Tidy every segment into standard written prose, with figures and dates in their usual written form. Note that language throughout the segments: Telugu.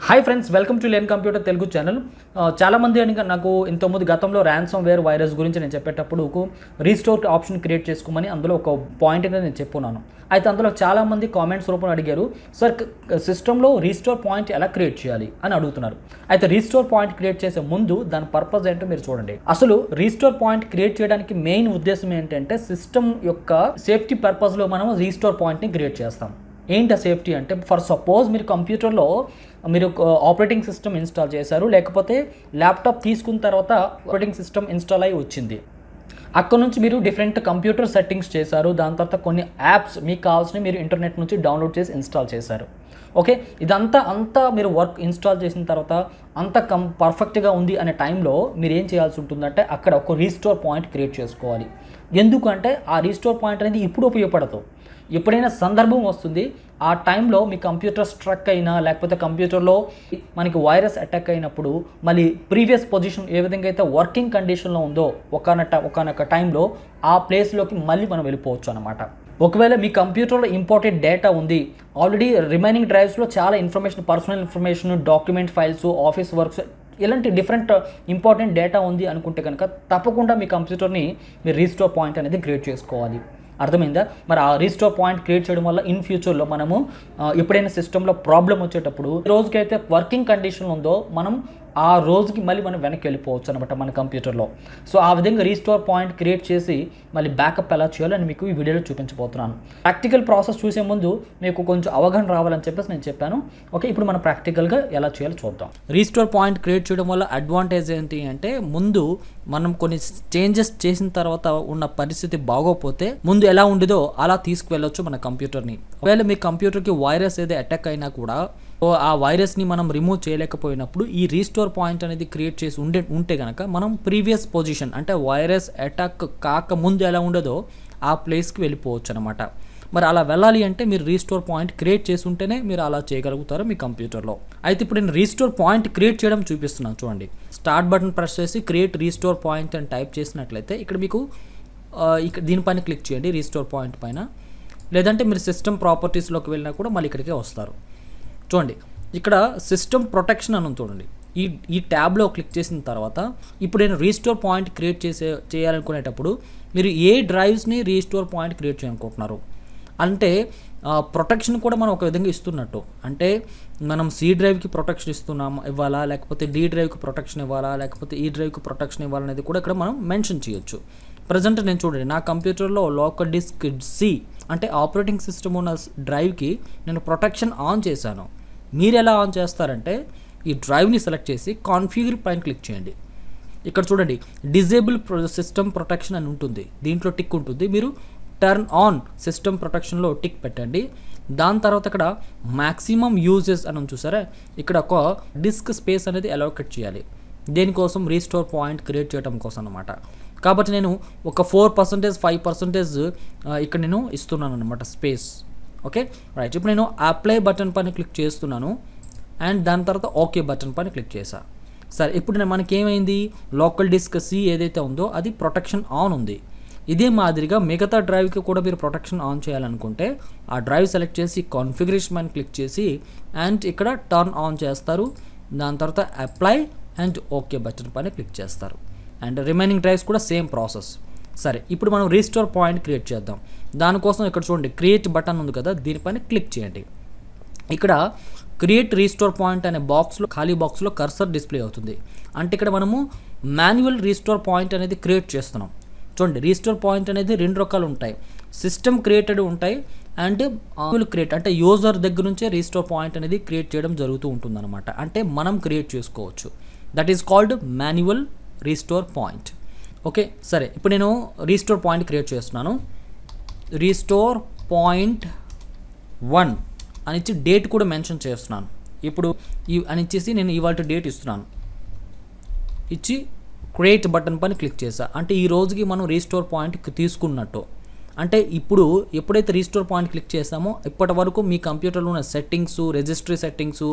Hi friends, welcome to learn computer Telugu channel. చాలామంది నాకు ఇంతకుముందు గతంలో ర్యాన్సమ్ వేర్ వైరస్ గురించి నేను చెప్పేటప్పుడు రీస్టోర్ ఆప్షన్ క్రియేట్ చేసుకోమని అందులో ఒక పాయింట్ అనేది నేను చెప్పున్నాను. అయితే అందులో చాలామంది కామెంట్స్ రూపంలో అడిగారు, సార్ సిస్టంలో రీస్టోర్ పాయింట్ ఎలా క్రియేట్ చేయాలి అని అడుగుతున్నారు. అయితే రీస్టోర్ పాయింట్ క్రియేట్ చేసే ముందు దాని పర్పస్ ఏంటో మీరు చూడండి. అసలు రీస్టోర్ పాయింట్ క్రియేట్ చేయడానికి మెయిన్ ఉద్దేశం ఏంటంటే సిస్టమ్ యొక్క సేఫ్టీ పర్పస్లో మనం రీస్టోర్ పాయింట్ని క్రియేట్ చేస్తాం. ఏంటి ఆ సేఫ్టీ అంటే, ఫర్ సపోజ్ మీరు కంప్యూటర్లో మీరు ఆపరేటింగ్ సిస్టమ్ ఇన్స్టాల్ చేశారు, లేకపోతే ల్యాప్టాప్ తీసుకున్న తర్వాత ఆపరేటింగ్ సిస్టమ్ ఇన్స్టాల్ అయ్యి వచ్చింది. అక్కడ నుంచి మీరు డిఫరెంట్ కంప్యూటర్ సెట్టింగ్స్ చేశారు, దాని తర్వాత కొన్ని యాప్స్ మీకు కావాల్సినవి మీరు ఇంటర్నెట్ నుంచి డౌన్లోడ్ చేసి ఇన్స్టాల్ చేశారు. ఓకే, ఇదంతా మీరు వర్క్ ఇన్స్టాల్ చేసిన తర్వాత అంత పర్ఫెక్ట్గా ఉంది అనే టైంలో మీరు ఏం చేయాల్సి ఉంటుందంటే అక్కడ ఒక రీస్టోర్ పాయింట్ క్రియేట్ చేసుకోవాలి. ఎందుకంటే ఆ రీస్టోర్ పాయింట్ అనేది ఇప్పుడు ఉపయోగపడదు, ఎప్పుడైనా సందర్భం వస్తుంది. ఆ టైంలో మీ కంప్యూటర్ స్ట్రక్ అయినా, లేకపోతే కంప్యూటర్లో మనకి వైరస్ అటాక్ అయినప్పుడు మళ్ళీ ప్రీవియస్ పొజిషన్ ఏ విధంగా అయితే వర్కింగ్ కండిషన్లో ఉందో ఒకనొక టైంలో ఆ ప్లేస్లోకి మళ్ళీ మనం వెళ్ళిపోవచ్చు అనమాట. ఒకవేళ మీ కంప్యూటర్లో ఇంపార్టెంట్ డేటా ఉంది, ఆల్రెడీ రిమైనింగ్ డ్రైవ్స్లో చాలా information, personal information, document files, office works, ఇలాంటి డిఫరెంట్ ఇంపార్టెంట్ డేటా ఉంది అనుకుంటే కనుక తప్పకుండా మీ కంప్యూటర్ని మీరు రీస్టోర్ పాయింట్ అనేది క్రియేట్ చేసుకోవాలి. అర్థమైందా? మరి ఆ రీస్టోర్ పాయింట్ క్రియేట్ చేయడం వల్ల ఇన్ ఫ్యూచర్లో మనము ఎప్పుడైనా సిస్టంలో ప్రాబ్లం వచ్చేటప్పుడు రోజుకైతే వర్కింగ్ కండిషన్ ఉందో మనం ఆ రోజుకి మళ్ళీ మనం వెనక్కి వెళ్ళిపోవచ్చు అనమాట మన కంప్యూటర్లో. సో ఆ విధంగా రీస్టోర్ పాయింట్ క్రియేట్ చేసి మళ్ళీ బ్యాకప్ ఎలా చేయాలో అని మీకు ఈ వీడియోలో చూపించబోతున్నాను. ప్రాక్టికల్ ప్రాసెస్ చూసే ముందు మీకు కొంచెం అవగాహన రావాలని చెప్పేసి నేను చెప్పాను. ఓకే, ఇప్పుడు మనం ప్రాక్టికల్గా ఎలా చేయాలో చూద్దాం. రీస్టోర్ పాయింట్ క్రియేట్ చేయడం వల్ల అడ్వాంటేజ్ ఏంటి అంటే, ముందు మనం కొన్ని చేంజెస్ చేసిన తర్వాత ఉన్న పరిస్థితి బాగోపోతే ముందు ఎలా ఉండేదో అలా తీసుకువెళ్ళొచ్చు మన కంప్యూటర్ని. ఒకవేళ మీ కంప్యూటర్కి వైరస్ ఏదో అటాక్ అయినా కూడా ఆ వైరస్ని మనం రిమూవ్ చేయలేకపోయినప్పుడు ఈ రీస్టోర్ పాయింట్ అనేది క్రియేట్ చేసి ఉంటే కనుక మనం ప్రీవియస్ పొజిషన్ అంటే వైరస్ అటాక్ కాక ముందు ఎలా ఉండదో ఆ ప్లేస్కి వెళ్ళిపోవచ్చు అనమాట. మరి అలా వెళ్ళాలి అంటే మీరు రీస్టోర్ పాయింట్ క్రియేట్ చేసి ఉంటేనే మీరు అలా చేయగలుగుతారు మీ కంప్యూటర్లో. అయితే ఇప్పుడు నేను రీస్టోర్ పాయింట్ క్రియేట్ చేయడం చూపిస్తున్నాను చూడండి. స్టార్ట్ బటన్ ప్రెస్ చేసి క్రియేట్ రీస్టోర్ పాయింట్ అని టైప్ చేసినట్లయితే ఇక్కడ మీకు ఇక్కడ దీనిపైన క్లిక్ చేయండి, రీస్టోర్ పాయింట్ పైన. లేదంటే మీరు సిస్టమ్ ప్రాపర్టీస్లోకి వెళ్ళినా కూడా మళ్ళీ ఇక్కడికే వస్తారు. చూడండి, ఇక్కడ సిస్టమ్ ప్రొటెక్షన్ అని చూడండి. ఈ ట్యాబ్లో క్లిక్ చేసిన తర్వాత ఇప్పుడు నేను రీస్టోర్ పాయింట్ క్రియేట్ చేయాలనుకునేటప్పుడు మీరు ఏ డ్రైవ్స్ని రీస్టోర్ పాయింట్ క్రియేట్ చేయాలనుకుంటున్నారు అంటే ప్రొటెక్షన్ కూడా మనం ఒక విధంగా ఇస్తున్నట్టు. అంటే మనం సి డ్రైవ్కి ప్రొటెక్షన్ ఇవ్వాలా, లేకపోతే డి డ్రైవ్కి ప్రొటెక్షన్ ఇవ్వాలా, లేకపోతే ఈ డ్రైవ్కి ప్రొటెక్షన్ ఇవ్వాలనేది కూడా ఇక్కడ మనం మెన్షన్ చేయొచ్చు. ప్రజెంట్ నేను చూడండి, నా కంప్యూటర్లో లోకల్ డిస్క్ సి అంటే ఆపరేటింగ్ సిస్టమ్ ఉన్న డ్రైవ్కి నేను ప్రొటెక్షన్ ఆన్ చేశాను. మీరు ఎలా ఆన్ చేస్తారంటే ఈ డ్రైవ్ని సెలెక్ట్ చేసి కాన్ఫిగర్ పైన క్లిక్ చేయండి. ఇక్కడ చూడండి, డిజేబుల్ సిస్టమ్ ప్రొటెక్షన్ అని ఉంటుంది, దీంట్లో టిక్ ఉంటుంది. మీరు టర్న్ ఆన్ సిస్టమ్ ప్రొటెక్షన్లో టిక్ పెట్టండి. దాని తర్వాత ఇక్కడ మ్యాక్సిమం యూజెస్ అని చూసారా, ఇక్కడ ఒక డిస్క్ స్పేస్ అనేది అలోకేట్ చేయాలి. దేనికోసం? రీస్టోర్ పాయింట్ క్రియేట్ చేయడం కోసం అనమాట. కాబట్టి నేను ఒక 4%, 5% ఇక్కడ నేను ఇస్తున్నాను అనమాట స్పేస్. ఓకే రైట్, ఇప్పుడు నేను అప్లై బటన్ పైన క్లిక్ చేస్తున్నాను అండ్ దాని తర్వాత ఓకే బటన్ పైన క్లిక్ చేశాను. సరే, ఇప్పుడు మనకి ఏమైంది, లోకల్ డిస్క్ సి ఏదైతే ఉందో అది ప్రొటెక్షన్ ఆన్ ఉంది. ఇదే మాదిరిగా మిగతా డ్రైవ్కి కూడా మీరు ప్రొటెక్షన్ ఆన్ చేయాలనుకుంటే ఆ డ్రైవ్ సెలెక్ట్ చేసి కాన్ఫిగరేషన్ పైన క్లిక్ చేసి అండ్ ఇక్కడ టర్న్ ఆన్ చేస్తారు. దాని తర్వాత అప్లై అండ్ ఓకే బటన్ పైన క్లిక్ చేస్తారు. అండ్ రిమైనింగ్ డ్రైవ్స్ కూడా సేమ్ ప్రాసెస్. సరే, ఇప్పుడు మనం రీస్టోర్ పాయింట్ క్రియేట్ చేద్దాం. దానికోసం ఇక్కడ చూడండి, క్రియేట్ బటన్ ఉంది కదా, దీనిపైన క్లిక్ చేయండి. ఇక్కడ క్రియేట్ రీస్టోర్ పాయింట్ అనే బాక్స్లో, ఖాళీ బాక్స్లో కర్సర్ డిస్ప్లే అవుతుంది. అంటే ఇక్కడ మనము మాన్యువల్ రీస్టోర్ పాయింట్ అనేది క్రియేట్ చేస్తున్నాం. చూడండి, రీస్టోర్ పాయింట్ అనేది రెండు రకాలు ఉంటాయి, సిస్టమ్ క్రియేటెడ్ ఉంటాయి అండ్ మాన్యువల్ క్రియేట్ అంటే యూజర్ దగ్గర నుంచే రీస్టోర్ పాయింట్ అనేది క్రియేట్ చేయడం జరుగుతూ ఉంటుంది అనమాట. అంటే మనం క్రియేట్ చేసుకోవచ్చు. That is called manual restore point. Okay సరే, ఇప్పుడు నేను రీస్టోర్ పాయింట్ క్రియేట్ చేస్తున్నాను. రీస్టోర్ పాయింట్ 1 అని ఇచ్చి డేట్ కూడా మెన్షన్ చేస్తున్నాను. ఇప్పుడు అని ఇచ్చేసి నేను ఇవాళ డేట్ ఇస్తున్నాను. ఇచ్చి క్రియేట్ బటన్ పైన క్లిక్ చేసా. అంటే ఈ రోజుకి మనం రీస్టోర్ పాయింట్ తీసుకున్నట్టు. అంటే ఇప్పుడు ఎప్పుడైతే రీస్టోర్ పాయింట్ క్లిక్ చేసామో ఇప్పటి వరకు మీ కంప్యూటర్లో ఉన్న సెట్టింగ్స్, రిజిస్ట్రీ సెట్టింగ్స్,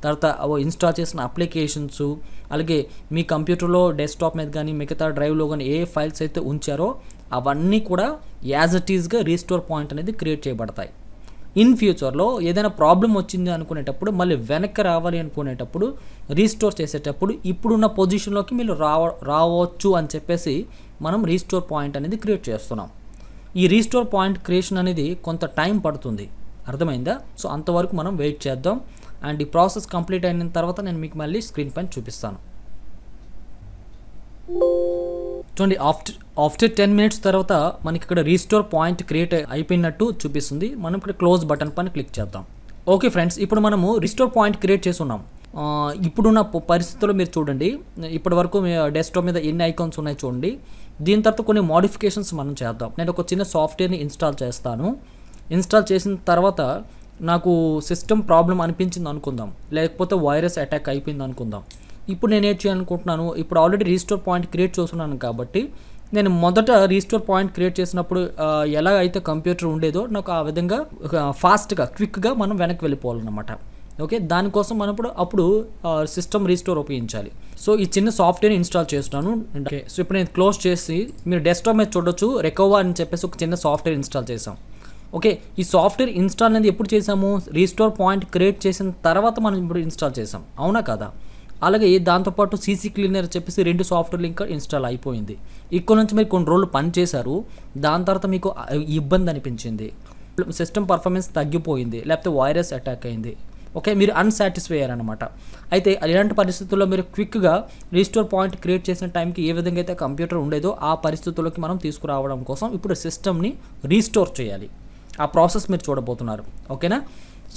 తర్వాత ఇన్స్టాల్ చేసిన అప్లికేషన్స్, అలాగే మీ కంప్యూటర్లో డెస్క్టాప్ మీద కానీ మిగతా డ్రైవ్లో కానీ ఏ ఫైల్స్ అయితే ఉంచారో అవన్నీ కూడా యాజ్ ఇట్ ఈస్గా రీస్టోర్ పాయింట్ అనేది క్రియేట్ చేయబడతాయి. ఇన్ ఫ్యూచర్లో ఏదైనా ప్రాబ్లం వచ్చింది అనుకునేటప్పుడు మళ్ళీ వెనక్కి రావాలి అనుకునేటప్పుడు రీస్టోర్ చేసేటప్పుడు ఇప్పుడున్న పొజిషన్లోకి మీరు రావచ్చు అని చెప్పేసి మనం రీస్టోర్ పాయింట్ అనేది క్రియేట్ చేస్తున్నాం. ఈ రీస్టోర్ పాయింట్ క్రియేషన్ అనేది కొంత టైం పడుతుంది, అర్థమైందా? సో అంతవరకు మనం వెయిట్ చేద్దాం. అండ్ ఈ ప్రాసెస్ కంప్లీట్ అయిన తర్వాత నేను మీకు మళ్ళీ స్క్రీన్ పైన చూపిస్తాను. చూడండి, ఆఫ్టర్ 10 minutes తర్వాత మనకి ఇక్కడ రీస్టోర్ పాయింట్ క్రియేట్ అయిపోయినట్టు చూపిస్తుంది. మనం ఇక్కడ క్లోజ్ బటన్ పైన క్లిక్ చేద్దాం. ఓకే ఫ్రెండ్స్, ఇప్పుడు మనము రీస్టోర్ పాయింట్ క్రియేట్ చేసి ఉన్నాం. ఇప్పుడున్న పరిస్థితుల్లో మీరు చూడండి, ఇప్పటి వరకు డెస్క్టాప్ మీద ఎన్ని ఐకాన్స్ ఉన్నాయి చూడండి. దీని తర్వాత కొన్ని మోడిఫికేషన్స్ మనం చేద్దాం. నేను ఒక చిన్న సాఫ్ట్వేర్ని ఇన్స్టాల్ చేస్తాను. ఇన్స్టాల్ చేసిన తర్వాత నాకు సిస్టమ్ ప్రాబ్లం అనిపించింది అనుకుందాం, లేకపోతే వైరస్ అటాక్ అయిపోయింది అనుకుందాం. ఇప్పుడు నేను ఏం చేయాలనుకుంటున్నాను, ఇప్పుడు ఆల్రెడీ రీస్టోర్ పాయింట్ క్రియేట్ చేస్తున్నాను కాబట్టి నేను మొదట రీస్టోర్ పాయింట్ క్రియేట్ చేసినప్పుడు ఎలా అయితే కంప్యూటర్ ఉండేదో నాకు ఆ విధంగా ఫాస్ట్గా క్విక్గా మనం వెనక్కి వెళ్ళిపోవాలన్నమాట. ఓకే, దానికోసం మనం అప్పుడు సిస్టమ్ రీస్టోర్ ఉపయోగించాలి. సో ఈ చిన్న సాఫ్ట్వేర్ ఇన్స్టాల్ చేస్తున్నాను. ఓకే, సో ఇప్పుడు నేను క్లోజ్ చేసి మీరు డెస్క్టాప్ మీద చూడొచ్చు, రెకోవా అని చెప్పేసి ఒక చిన్న సాఫ్ట్వేర్ ఇన్స్టాల్ చేసాం. ఓకే, ఈ సాఫ్ట్వేర్ ఇన్స్టాల్ అనేది ఎప్పుడు చేసాము, రీస్టోర్ పాయింట్ క్రియేట్ చేసిన తర్వాత మనం ఇప్పుడు ఇన్స్టాల్ చేసాం, అవునా కదా? అలాగే దాంతోపాటు సీసీ క్లీనర్ చెప్పేసి 2 సాఫ్ట్వేర్లు ఇంకా ఇన్స్టాల్ అయిపోయింది. ఇక్కడ నుంచి మీరు కొన్ని రోజులు పని చేశారు, దాని తర్వాత మీకు ఇబ్బంది అనిపించింది, సిస్టమ్ పర్ఫార్మెన్స్ తగ్గిపోయింది, లేకపోతే వైరస్ అటాక్ అయింది. ఓకే, మీరు అన్సాటిస్ఫై అయ్యారనమాట. అయితే ఇలాంటి పరిస్థితుల్లో మీరు క్విక్గా రీస్టోర్ పాయింట్ క్రియేట్ చేసిన టైంకి ఏ విధంగా అయితే కంప్యూటర్ ఉండేదో ఆ పరిస్థితుల్లోకి మనం తీసుకురావడం కోసం ఇప్పుడు సిస్టమ్ని రీస్టోర్ చేయాలి. ఆ ప్రాసెస్ మీరు చూడబోతున్నారు. ఓకేనా?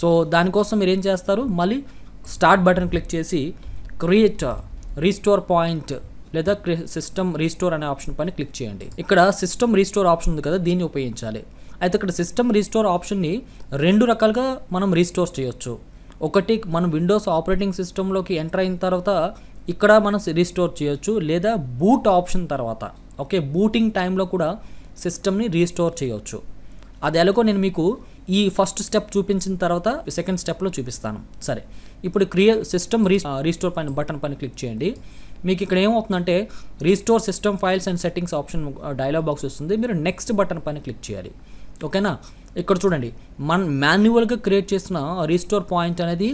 సో దానికోసం మీరు ఏం చేస్తారు, మళ్ళీ స్టార్ట్ బటన్ క్లిక్ చేసి క్రియేట్ రీస్టోర్ పాయింట్ లేదా సిస్టమ్ రీస్టోర్ అనే ఆప్షన్ పైన క్లిక్ చేయండి. ఇక్కడ సిస్టమ్ రీస్టోర్ ఆప్షన్ ఉంది కదా, దీన్ని ఉపయోగించాలి. అయితే ఇక్కడ సిస్టమ్ రీస్టోర్ ఆప్షన్ని 2 రకాలుగా మనం రీస్టోర్ చేయొచ్చు. ఒకటి, మనం విండోస్ ఆపరేటింగ్ సిస్టంలోకి ఎంటర్ అయిన తర్వాత ఇక్కడ మనం రీస్టోర్ చేయొచ్చు, లేదా బూట్ ఆప్షన్ తర్వాత, ఓకే, బూటింగ్ టైంలో కూడా సిస్టమ్ని రీస్టోర్ చేయొచ్చు. అది ఎలాగో నేను మీకు ఈ ఫస్ట్ స్టెప్ చూపించిన తర్వాత సెకండ్ స్టెప్లో చూపిస్తాను. సరే, ఇప్పుడు సిస్టమ్ రీస్టోర్ పైన బటన్ పైన క్లిక్ చేయండి. మీకు ఇక్కడ ఏమవుతుందంటే restore system files and settings option dialogue box వస్తుంది. మీరు నెక్స్ట్ బటన్ పైన క్లిక్ చేయాలి. ఓకేనా? ఇక్కడ చూడండి, మనం మాన్యువల్గా క్రియేట్ చేసిన రీస్టోర్ పాయింట్ అనేది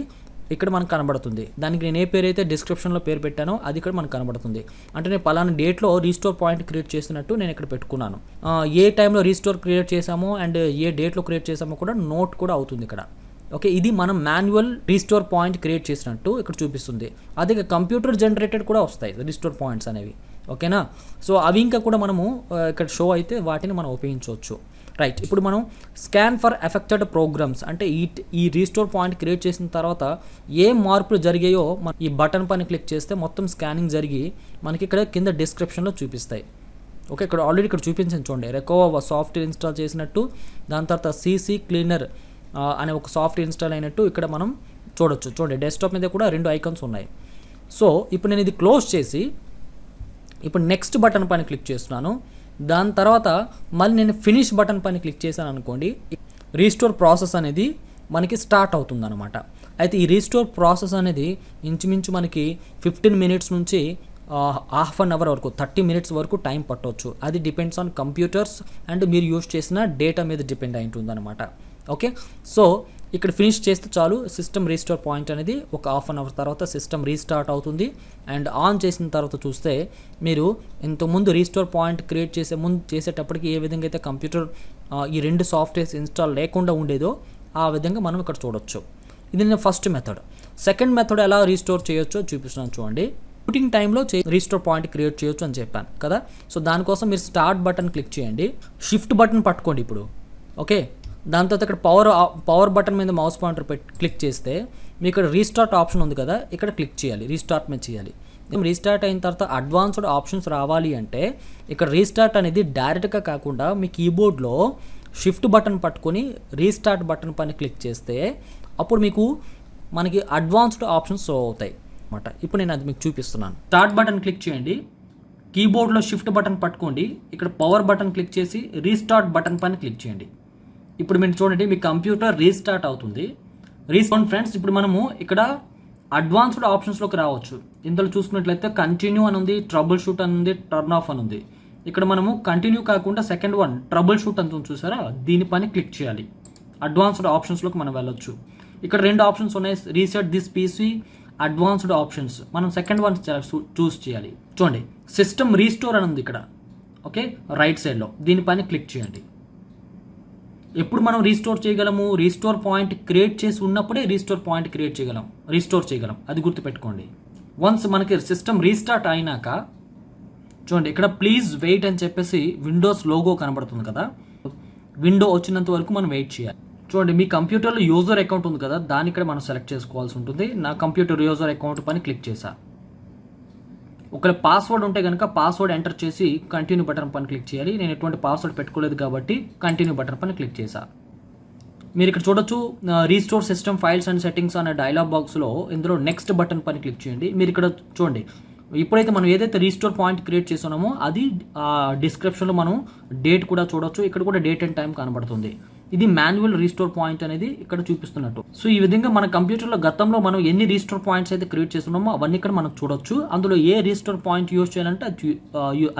ఇక్కడ మనకు కనబడుతుంది. దానికి నేను ఏ పేరు అయితే డిస్క్రిప్షన్లో పేరు పెట్టానో అది ఇక్కడ మనకు కనబడుతుంది. అంటే నేను పలానా డేట్లో రీస్టోర్ పాయింట్ క్రియేట్ చేసినట్టు నేను ఇక్కడ పెట్టుకున్నాను. ఏ టైంలో రీస్టోర్ క్రియేట్ చేసామో అండ్ ఏ డేట్లో క్రియేట్ చేసామో కూడా నోట్ కూడా అవుతుంది ఇక్కడ. ఓకే, ఇది మనం మాన్యువల్ రీస్టోర్ పాయింట్ క్రియేట్ చేసినట్టు ఇక్కడ చూపిస్తుంది. అదే కంప్యూటర్ జనరేటెడ్ కూడా వస్తాయి రీస్టోర్ పాయింట్స్ అనేవి. ఓకేనా? సో అవి ఇంకా కూడా మనము ఇక్కడ షో అయితే వాటిని మనం ఉపయోగించవచ్చు. రైట్, ఇప్పుడు మనం స్కాన్ ఫర్ ఎఫెక్టెడ్ ప్రోగ్రామ్స్ అంటే ఈ రీస్టోర్ పాయింట్ క్రియేట్ చేసిన తర్వాత ఏ మార్పులు జరిగాయో ఈ బటన్ పైన క్లిక్ చేస్తే మొత్తం స్కానింగ్ జరిగి మనకి ఇక్కడ కింద డిస్క్రిప్షన్లో చూపిస్తాయి. ఓకే, ఇక్కడ ఆల్రెడీ ఇక్కడ చూపించాను చూడండి, రెకోవా సాఫ్ట్వేర్ ఇన్స్టాల్ చేసినట్టు, దాని తర్వాత సీసీ క్లీనర్ అనే ఒక సాఫ్ట్వేర్ ఇన్స్టాల్ అయినట్టు ఇక్కడ మనం చూడొచ్చు. చూడండి, డెస్క్టాప్ మీద కూడా 2 ఐకాన్స్ ఉన్నాయి. సో ఇప్పుడు నేను ఇది క్లోజ్ చేసి ఇప్పుడు నెక్స్ట్ బటన్ పైన క్లిక్ చేస్తున్నాను. దాని తర్వాత మళ్ళీ నేను ఫినిష్ బటన్ పైన క్లిక్ చేశాను అనుకోండి, రీస్టోర్ ప్రాసెస్ అనేది మనకి స్టార్ట్ అవుతుంది అనమాట. అయితే ఈ రీస్టోర్ ప్రాసెస్ అనేది ఇంచుమించు మనకి 15 minutes నుంచి ½ an hour వరకు 30 minutes వరకు టైం పట్టవచ్చు. అది డిపెండ్స్ ఆన్ కంప్యూటర్స్ అండ్ మీరు యూజ్ చేసిన డేటా మీద డిపెండ్ అయి ఉంటుంది అనమాట. ఓకే, సో ఇక్కడ ఫినిష్ చేస్తే చాలు, సిస్టమ్ రీస్టోర్ పాయింట్ అనేది ఒక ½ an hour తర్వాత సిస్టమ్ రీస్టార్ట్ అవుతుంది. అండ్ ఆన్ చేసిన తర్వాత చూస్తే మీరు ఇంతకుముందు రీస్టోర్ పాయింట్ క్రియేట్ చేసేటప్పటికి ఏ విధంగా అయితే కంప్యూటర్ ఈ 2 సాఫ్ట్వేర్స్ ఇన్స్టాల్ లేకుండా ఉండేదో ఆ విధంగా మనం ఇక్కడ చూడొచ్చు. ఇది నేను ఫస్ట్ మెథడ్. సెకండ్ మెథడ్ ఎలా రీస్టోర్ చేయొచ్చో చూపిస్తున్నాను చూడండి. బూటింగ్ టైంలో రీస్టోర్ పాయింట్ క్రియేట్ చేయొచ్చు అని చెప్పాను కదా. సో దానికోసం మీరు స్టార్ట్ బటన్ క్లిక్ చేయండి, షిఫ్ట్ బటన్ పట్టుకోండి ఇప్పుడు. ఓకే, దాని తర్వాత ఇక్కడ పవర్ బటన్ మీద మౌస్ పాయింటర్ క్లిక్ చేస్తే మీకు ఇక్కడ రీస్టార్ట్ ఆప్షన్ ఉంది కదా, ఇక్కడ క్లిక్ చేయాలి, రీస్టార్ట్ మీద చేయాలి. రీస్టార్ట్ అయిన తర్వాత అడ్వాన్స్డ్ ఆప్షన్స్ రావాలి అంటే ఇక్కడ రీస్టార్ట్ అనేది డైరెక్ట్గా కాకుండా మీ కీబోర్డ్లో షిఫ్ట్ బటన్ పట్టుకొని రీస్టార్ట్ బటన్ పైన క్లిక్ చేస్తే అప్పుడు మనకి అడ్వాన్స్డ్ ఆప్షన్స్ షో అవుతాయి అన్నమాట. ఇప్పుడు నేను అది మీకు చూపిస్తున్నాను. స్టార్ట్ బటన్ క్లిక్ చేయండి, కీబోర్డ్లో షిఫ్ట్ బటన్ పట్టుకోండి, ఇక్కడ పవర్ బటన్ క్లిక్ చేసి రీస్టార్ట్ బటన్ పైన క్లిక్ చేయండి. ఇప్పుడు మీరు చూడండి, మీ కంప్యూటర్ రీస్టార్ట్ అవుతుంది. ఫ్రెండ్స్, ఇప్పుడు మనము ఇక్కడ అడ్వాన్స్డ్ ఆప్షన్స్లోకి రావచ్చు. ఇందులో చూసుకున్నట్లయితే కంటిన్యూ అని ఉంది, ట్రబుల్ షూట్ అని ఉంది, టర్న్ ఆఫ్ అని ఉంది. ఇక్కడ మనము కంటిన్యూ కాకుండా సెకండ్ వన్ ట్రబుల్ షూట్ అని చూసారా, దీనిపైన క్లిక్ చేయాలి. అడ్వాన్స్డ్ ఆప్షన్స్లోకి మనం వెళ్ళొచ్చు. ఇక్కడ 2 ఆప్షన్స్ ఉన్నాయి, reset this PC, advanced options. మనం సెకండ్ వన్ చూస్ చేయాలి. చూడండి, సిస్టమ్ రీస్టోర్ అని ఉంది ఇక్కడ. ఓకే, రైట్ సైడ్లో దీనిపైన క్లిక్ చేయండి. ఎప్పుడు మనం రీస్టోర్ చేయగలము? రీస్టోర్ పాయింట్ క్రియేట్ చేసి ఉన్నప్పుడే రీస్టోర్ చేయగలం. అది గుర్తుపెట్టుకోండి. వన్స్ మనకి సిస్టమ్ రీస్టార్ట్ అయినాక చూడండి, ఇక్కడ ప్లీజ్ వెయిట్ అని చెప్పేసి విండోస్ లోగో కనబడుతుంది కదా, విండో వచ్చినంత వరకు మనం వెయిట్ చేయాలి. చూడండి, మీ కంప్యూటర్లో యూజర్ అకౌంట్ ఉంది కదా, దాన్ని ఇక్కడ మనం సెలెక్ట్ చేసుకోవాల్సి ఉంటుంది. నా కంప్యూటర్ యూజర్ అకౌంట్ పైన క్లిక్ చేశా. ఒకవేళ పాస్వర్డ్ ఉంటే కనుక పాస్వర్డ్ ఎంటర్ చేసి కంటిన్యూ బటన్ పైన క్లిక్ చేయాలి. నేను ఎటువంటి పాస్వర్డ్ పెట్టుకోలేదు కాబట్టి కంటిన్యూ బటన్ పైన క్లిక్ చేశా. మీరు ఇక్కడ చూడొచ్చు, restore system files and settings అనే డైలాగ్ బాక్స్లో ఇందులో నెక్స్ట్ బటన్ పైన క్లిక్ చేయండి. మీరు ఇక్కడ చూడండి, ఇప్పుడైతే మనం ఏదైతే రీస్టోర్ పాయింట్ క్రియేట్ చేస్తున్నామో అది డిస్క్రిప్షన్లో మనం డేట్ కూడా చూడొచ్చు. ఇక్కడ కూడా డేట్ అండ్ టైం కనబడుతుంది. ఇది మాన్యువల్ రీస్టోర్ పాయింట్ అనేది ఇక్కడ చూపిస్తున్నట్టు. సో ఈ విధంగా మన కంప్యూటర్లో గతంలో మనం ఎన్ని రీస్టోర్ పాయింట్స్ అయితే క్రియేట్ చేస్తున్నామో అవన్నీ ఇక్కడ మనం చూడొచ్చు. అందులో ఏ రీస్టోర్ పాయింట్ యూజ్ చేయాలంటే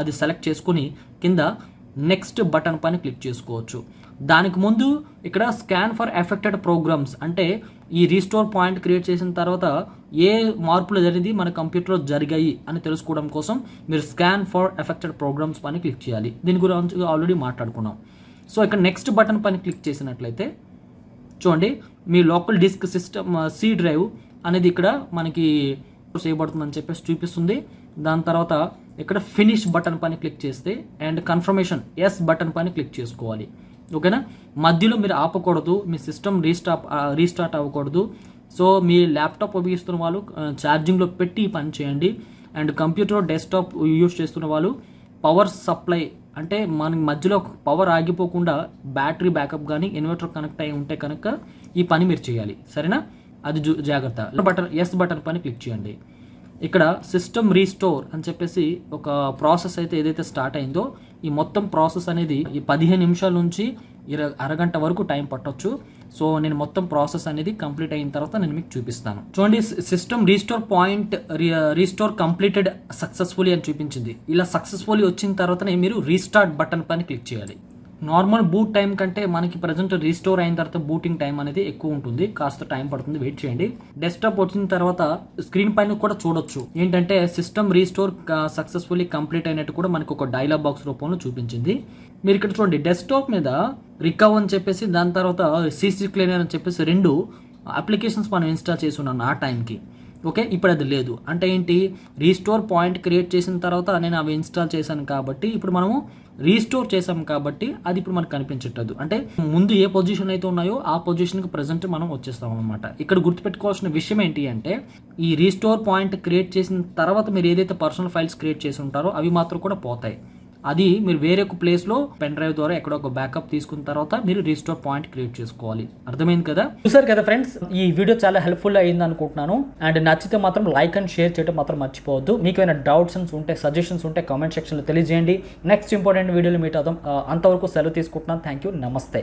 అది సెలెక్ట్ చేసుకుని కింద నెక్స్ట్ బటన్ పైన క్లిక్ చేసుకోవచ్చు. దానికి ముందు ఇక్కడ స్కాన్ ఫర్ ఎఫెక్టెడ్ ప్రోగ్రామ్స్ అంటే ఈ రీస్టోర్ పాయింట్ క్రియేట్ చేసిన తర్వాత ఏ మార్పులు జరిగింది మన కంప్యూటర్లో జరిగాయి అని తెలుసుకోవడం కోసం మీరు స్కాన్ ఫర్ ఎఫెక్టెడ్ ప్రోగ్రామ్స్ పైన క్లిక్ చేయాలి. దీని గురించి ఆల్రెడీ మాట్లాడుకున్నాం. సో ఇక్కడ నెక్స్ట్ బటన్ పైన క్లిక్ చేసినట్లయితే చూడండి, మీ local disk system C drive అనేది ఇక్కడ మనకి చేయబడుతుందని చెప్పేసి చూపిస్తుంది. దాని తర్వాత ఇక్కడ ఫినిష్ బటన్ పైన క్లిక్ చేస్తే అండ్ కన్ఫర్మేషన్ ఎస్ బటన్ పైన క్లిక్ చేసుకోవాలి. ఓకేనా, మధ్యలో మీరు ఆపకూడదు, మీ సిస్టమ్ రీస్టార్ట్ అవ్వకూడదు. సో మీ ల్యాప్టాప్ ఉపయోగిస్తున్న వాళ్ళు ఛార్జింగ్లో పెట్టి పని చేయండి. అండ్ కంప్యూటర్ డెస్క్టాప్ యూజ్ చేస్తున్న వాళ్ళు పవర్ సప్లై అంటే మనకి మధ్యలో పవర్ ఆగిపోకుండా బ్యాటరీ బ్యాకప్ కానీ ఇన్వర్టర్ కనెక్ట్ అయి ఉంటే కనుక ఈ పని మీరు చేయాలి. సరేనా, అది జాగ్రత్త. ఎస్ బటన్ పైన క్లిక్ చేయండి. ఇక్కడ సిస్టమ్ రీస్టోర్ అని చెప్పేసి ఒక ప్రాసెస్ అయితే ఏదైతే స్టార్ట్ అయిందో ఈ మొత్తం ప్రాసెస్ అనేది ఈ 15 నిమిషాల నుంచి అరగంట వరకు టైం పట్టొచ్చు. సో నేను మొత్తం ప్రాసెస్ అనేది కంప్లీట్ అయిన తర్వాత నేను మీకు చూపిస్తాను. చూడండి, system restore point restore completed successfully అని చూపించింది. ఇలా సక్సెస్ఫుల్లీ వచ్చిన తర్వాతనే మీరు రీస్టార్ట్ బటన్ పైన క్లిక్ చేయాలి. నార్మల్ బూట్ టైం కంటే మనకి ప్రజెంట్ రీస్టోర్ అయిన తర్వాత బూటింగ్ టైం అనేది ఎక్కువ ఉంటుంది, కాస్త టైం పడుతుంది, వెయిట్ చేయండి. డెస్క్టాప్ వచ్చిన తర్వాత స్క్రీన్ పైన కూడా చూడొచ్చు ఏంటంటే సిస్టమ్ రీస్టోర్ సక్సెస్ఫుల్లీ కంప్లీట్ అయినట్టు కూడా మనకు ఒక డైలాగ్ బాక్స్ రూపంలో చూపించింది. మీరు ఇక్కడ చూడండి, డెస్క్టాప్ మీద రికవ్ అని చెప్పేసి దాని తర్వాత సీసీ క్లీనర్ అని చెప్పేసి 2 అప్లికేషన్స్ మనం ఇన్స్టాల్ చేసి ఉన్నాను ఆ టైంకి. ఓకే, ఇప్పుడు అది లేదు. అంటే ఏంటి, రీస్టోర్ పాయింట్ క్రియేట్ చేసిన తర్వాత నేను అవి ఇన్స్టాల్ చేశాను కాబట్టి ఇప్పుడు మనము రీస్టోర్ చేసాం కాబట్టి అది ఇప్పుడు మనకు కనిపించట్లేదు. అంటే ముందు ఏ పొజిషన్ అయితే ఉన్నాయో ఆ పొజిషన్కి ప్రజెంట్ మనం వచ్చేస్తాం అనమాట. ఇక్కడ గుర్తుపెట్టుకోవాల్సిన విషయం ఏంటి అంటే ఈ రీస్టోర్ పాయింట్ క్రియేట్ చేసిన తర్వాత మీరు ఏదైతే పర్సనల్ ఫైల్స్ క్రియేట్ చేసి ఉంటారో అవి మాత్రం కూడా పోతాయి. అది మీరు వేరే ఒక ప్లేస్లో పెన్ డ్రైవ్ ద్వారా ఎక్కడో ఒక బ్యాకప్ తీసుకున్న తర్వాత మీరు రీస్టోర్ పాయింట్ క్రియేట్ చేసుకోవాలి. అర్థమైంది కదా? చూసారు కదా ఫ్రెండ్స్, ఈ వీడియో చాలా హెల్ప్ఫుల్ అయ్యింది అనుకుంటున్నాను. అండ్ నచ్చితే మాత్రం లైక్ అండ్ షేర్ చేయడం మాత్రం మర్చిపోవద్దు. మీకు ఏమైనా డౌట్స్ ఉంటే సజెషన్స్ ఉంటే కామెంట్ సెక్షన్లో తెలియజేయండి. నెక్స్ట్ ఇంపార్టెంట్ వీడియోలో మీట్ అవుతాం. అంతవరకు సెలవు తీసుకుంటున్నాను. థ్యాంక్ యూ, నమస్తే.